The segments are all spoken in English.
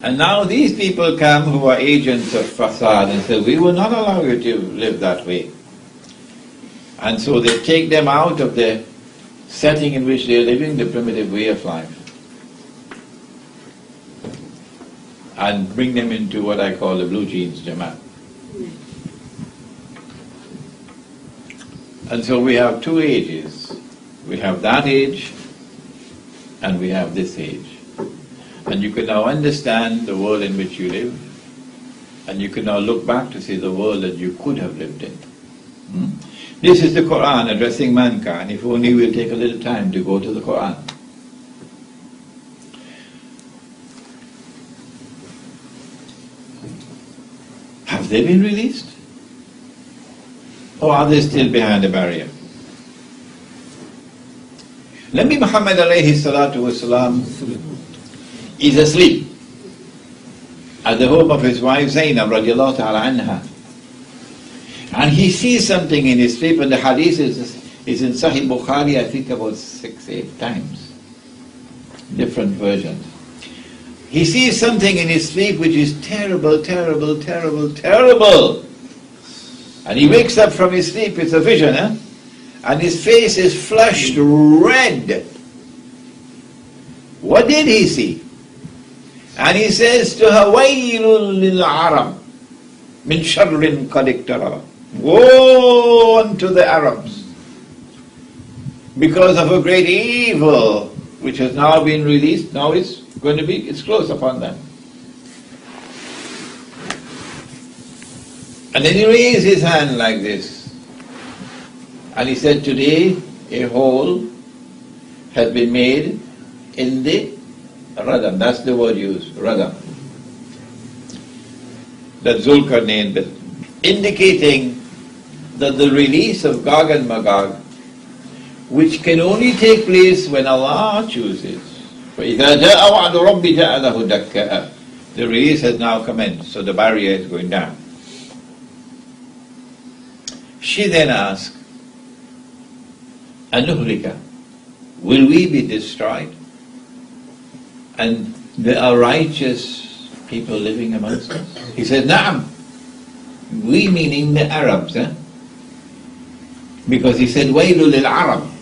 And now these people come who are agents of fasad and say, we will not allow you to live that way. And so they take them out of the setting in which they are living, the primitive way of life, and bring them into what I call the blue jeans Jamaat. And so we have two ages. We have that age and we have this age. And you can now understand the world in which you live, and you can now look back to see the world that you could have lived in. This is the Quran addressing mankind. If only we'll take a little time to go to the Quran. Have they been released? Or are they still behind the barrier? Nabi Muhammad alayhi salatu wasalam is asleep at the home of his wife Zainab radiallahu ta'ala anha. And he sees something in his sleep, and the hadith is in Sahih Bukhari, I think about 6-8 times. Different versions. He sees something in his sleep which is terrible, terrible, terrible, terrible. And he wakes up from his sleep, it's a vision, and his face is flushed red. What did he see? And he says to her, وَيْلٌ لِلْعَرَبِ مِنْ شَرٍ قَدْ اقْتَرَبَ. Woe unto the Arabs because of a great evil which has now been released. Now it's close upon them. And then he raised his hand like this, and he said, today a hole has been made in the radam. That's the word used, radam, that Zulkarnain built, indicating that the release of Gog and Magog, which can only take place when Allah chooses. فَإِذَا جَاءَ وَعْدُ رَبِّ جَعَلَهُ دَكَّاءَ. The release has now commenced, so the barrier is going down. She then asked, أَنُهْلِكَ, will we be destroyed? And there are righteous people living amongst us? He said, Na'am. We meaning the Arabs, because he said, وَيْلُ لِلْعَرَبِ.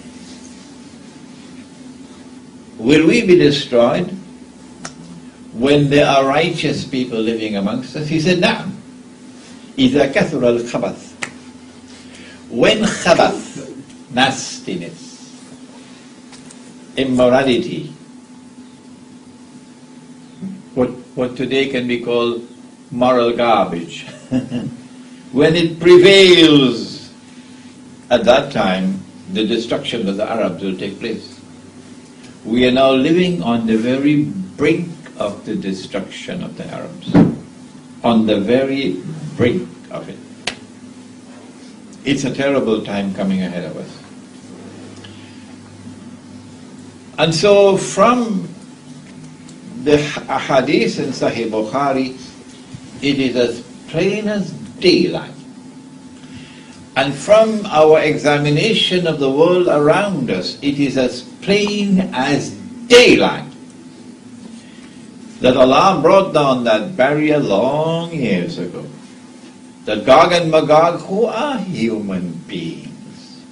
Will we be destroyed when there are righteous people living amongst us? He said, Na'am. إِذَا كَثُرَ الْخَبَثِ. When khabath, nastiness, immorality, what today can be called moral garbage, when it prevails, at that time the destruction of the Arabs will take place. We are now living on the very brink of the destruction of the Arabs. On the very brink of it. It's a terrible time coming ahead of us. And so from the hadith in Sahih Bukhari, it is as plain as daylight. And from our examination of the world around us, it is as plain as daylight that Allah brought down that barrier long years ago. That Gog and Magog, who are human beings.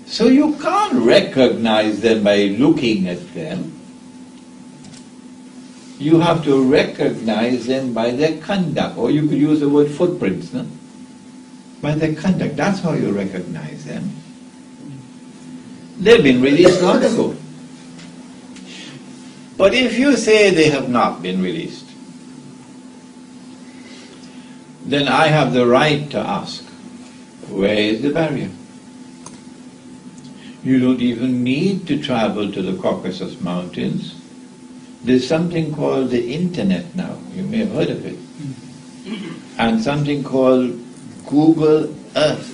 So you can't recognize them by looking at them. You have to recognize them by their conduct, or you could use the word footprints, no? By their conduct. That's how you recognize them. They've been released long ago. But if you say they have not been released, then I have the right to ask, where is the barrier? You don't even need to travel to the Caucasus Mountains. There's something called the internet now. You may have heard of it. And something called Google Earth.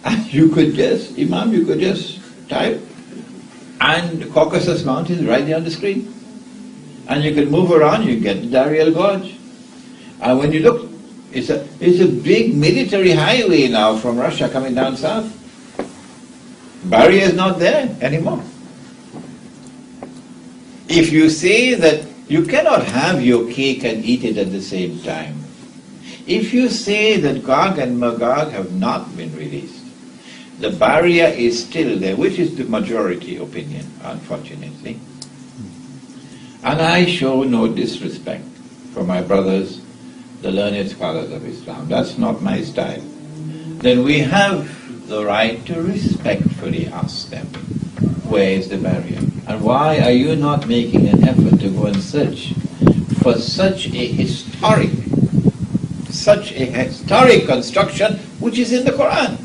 And you could just, Imam, you could just type, and the Caucasus Mountains right there on the screen. And you can move around, you get the Dariel Gorge. And when you look, it's a big military highway now from Russia coming down south. Barrier is not there anymore. If you say that you cannot have your cake and eat it at the same time, if you say that Gog and Magog have not been released, the barrier is still there, which is the majority opinion, unfortunately. And I show no disrespect for my brothers, the learned scholars of Islam. That's not my style. Then we have the right to respectfully ask them, where is the barrier? And why are you not making an effort to go and search for such a historic construction which is in the Quran?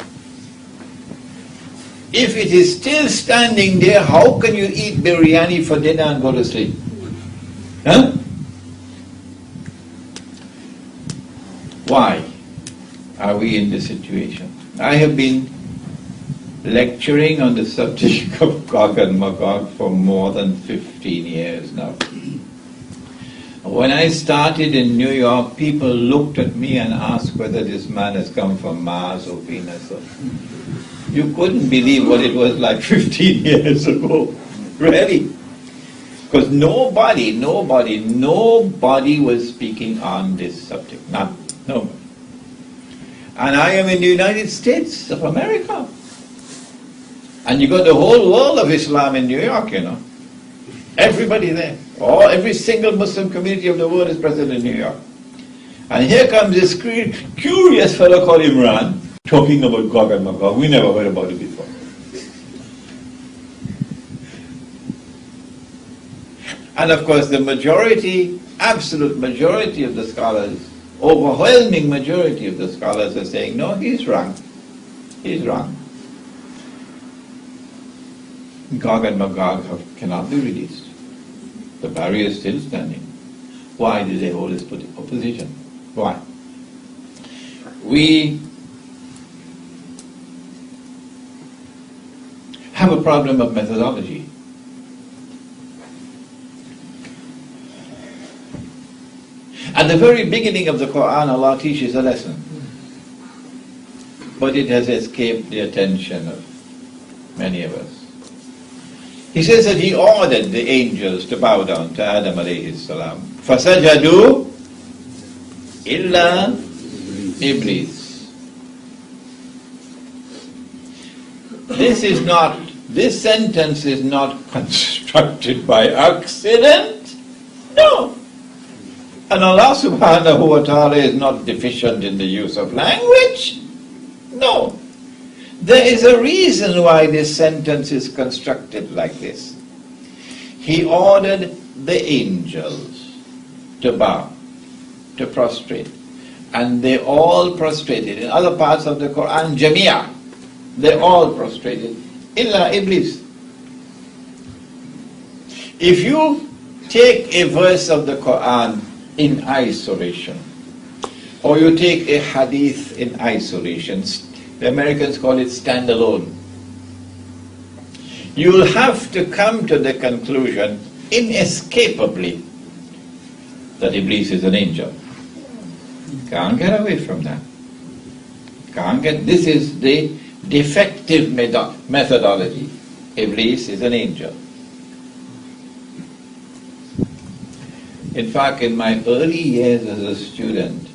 If it is still standing there, how can you eat biryani for dinner and go to sleep? Huh? Why are we in this situation? I have been lecturing on the subject of Gog and Magog for more than 15 years now. When I started in New York, people looked at me and asked whether this man has come from Mars or Venus. You couldn't believe what it was like 15 years ago. Really. Because nobody was speaking on this subject. Nobody. And I am in the United States of America. And you got the whole world of Islam in New York, you know. Everybody there. Every single Muslim community of the world is present in New York. And here comes this curious fellow called Imran talking about Gog and Magog. We never heard about it before. And of course the majority, absolute majority of the scholars, overwhelming majority of the scholars are saying, no, he's wrong. He's wrong. Gog and Magog cannot be released. The barrier is still standing. Why did they hold this opposition? Why? We have a problem of methodology. At the very beginning of the Quran, Allah teaches a lesson. But it has escaped the attention of many of us. He says that he ordered the angels to bow down to Adam alayhi salam. فَسَجَدُوا إِلَّا Iblis. This sentence is not constructed by accident. No. And Allah subhanahu wa ta'ala is not deficient in the use of language. No. There is a reason why this sentence is constructed like this. He ordered the angels to bow, to prostrate. And they all prostrated. In other parts of the Quran, Jamia, they all prostrated. Illa Iblis. If you take a verse of the Quran in isolation, or you take a hadith in isolation, the Americans call it standalone, you will have to come to the conclusion, inescapably, that Iblis is an angel. Can't get away from that. This is the defective methodology. Iblis is an angel. In fact, in my early years as a student,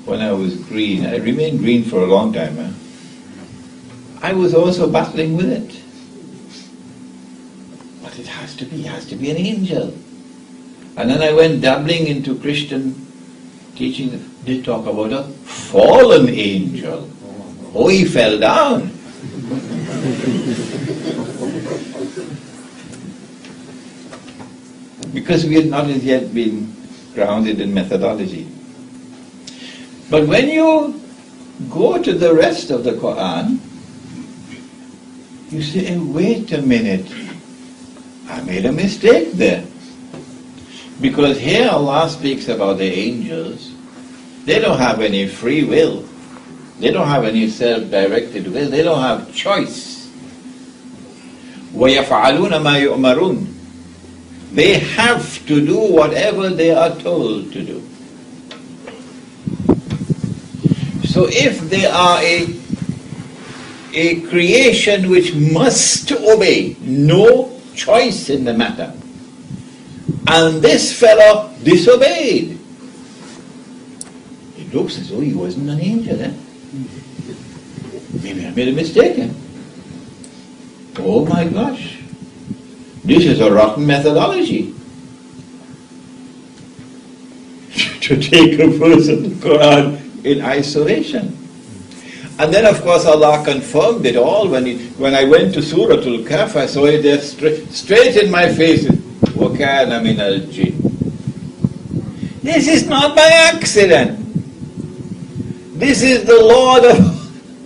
when I was green, I remained green for a long time, I was also battling with it. But it has to be an angel. And then I went dabbling into Christian teaching. They talk about a fallen angel. Oh, he fell down. Because we had not as yet been grounded in methodology. But when you go to the rest of the Quran, you say, hey, wait a minute, I made a mistake there. Because here Allah speaks about the angels. They don't have any free will. They don't have any self-directed will. They don't have choice. وَيَفْعَلُونَ مَا يُؤْمَرُونَ. They have to do whatever they are told to do. So if they are a creation which must obey, no choice in the matter, And this fellow disobeyed. It looks as though he wasn't an angel, eh? Maybe I made a mistake, eh? Oh my gosh. This is a rotten methodology. To take a verse of the Quran in isolation. And then of course Allah confirmed it all when I went to Surah Al-Kahf. I saw it there straight in my face. وَكَانَ مِنَ الْجِنِّ. This is not by accident. This is the Lord of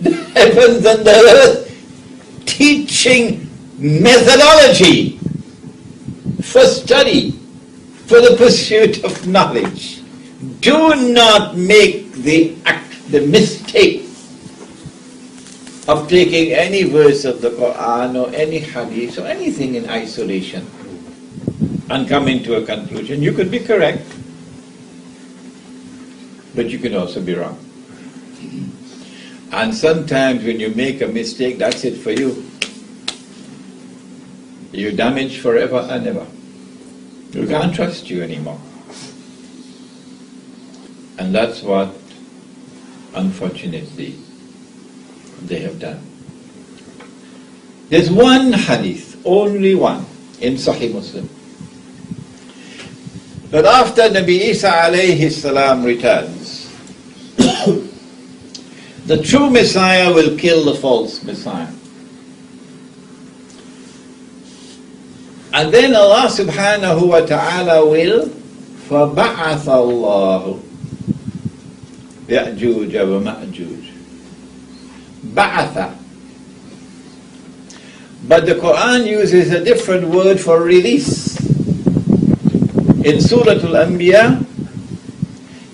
the heavens and the earth teaching methodology for study, for the pursuit of knowledge. Do not make the mistake of taking any verse of the Quran or any hadith or anything in isolation and coming to a conclusion. You could be correct, but you can also be wrong. And sometimes when you make a mistake, that's it for you. You're damaged forever and ever. You can't trust you anymore. And that's what, unfortunately, they have done. There's one hadith, only one, in Sahih Muslim, that after Nabi Isa alayhi salam returns, the true Messiah will kill the false Messiah. And then Allah subhanahu wa ta'ala will فَبَعَثَ اللَّهُ يَأْجُوجَ وَمَأْجُوجَ. Ba'atha. But the Quran uses a different word for release. In Surah Al-Anbiya,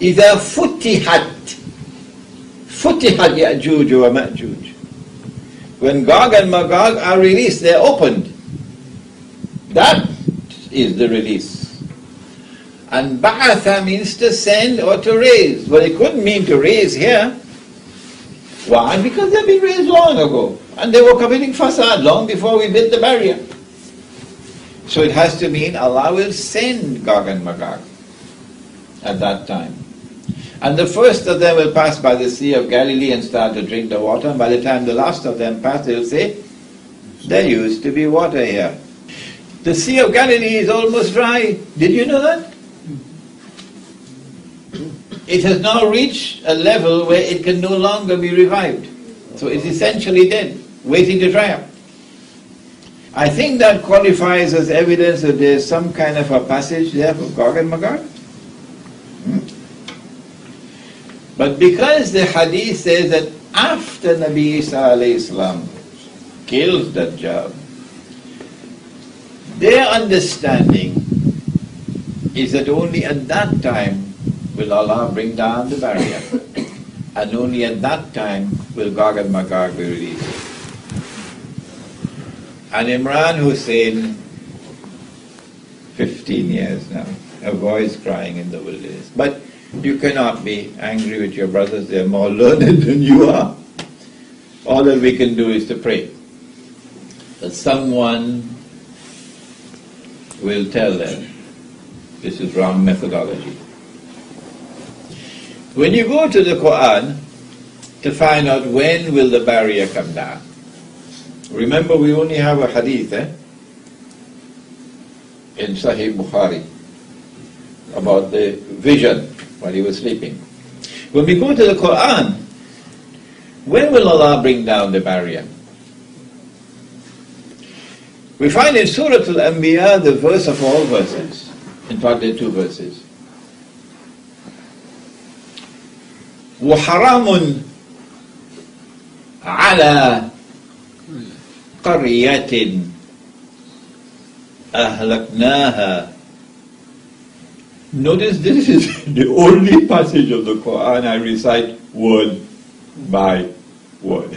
إِذَا فُتِحَتْ يَأْجُوجُ وَمَأْجُوجَ. When Gog and Magog are released, they're opened. That is the release. And ba'atha means to send or to raise. Well, it couldn't mean to raise here. Why? Because they've been raised long ago. And they were committing fasad long before we built the barrier. So it has to mean Allah will send Gog and Magog at that time. And the first of them will pass by the Sea of Galilee and start to drink the water. And by the time the last of them pass, they'll say, there used to be water here. The Sea of Galilee is almost dry. Did you know that? It has now reached a level where it can no longer be revived. So it's essentially dead, waiting to dry up. I think that qualifies as evidence that there's some kind of a passage there for Gog and Magog. But because the hadith says that after Nabi Isa alayhi salam kills Dajjal, their understanding is that only at that time will Allah bring down the barrier. And only at that time will Gog and Magog be released. And Imran Husein, 15 years now, a voice crying in the wilderness. But you cannot be angry with your brothers, they're more learned than you are. All that we can do is to pray that someone will tell them this is wrong methodology. When you go to the Quran to find out when will the barrier come down, remember we only have a hadith in Sahih Bukhari about the vision while he was sleeping. When we go to the Quran, when will Allah bring down the barrier? We find in Surah Al-Anbiya the verse of all verses. In fact, there are two verses. وَحَرَامٌ عَلَى قَرْيَةٍ أَهْلَكْنَاهَا. Notice this is the only passage of the Quran I recite word by word.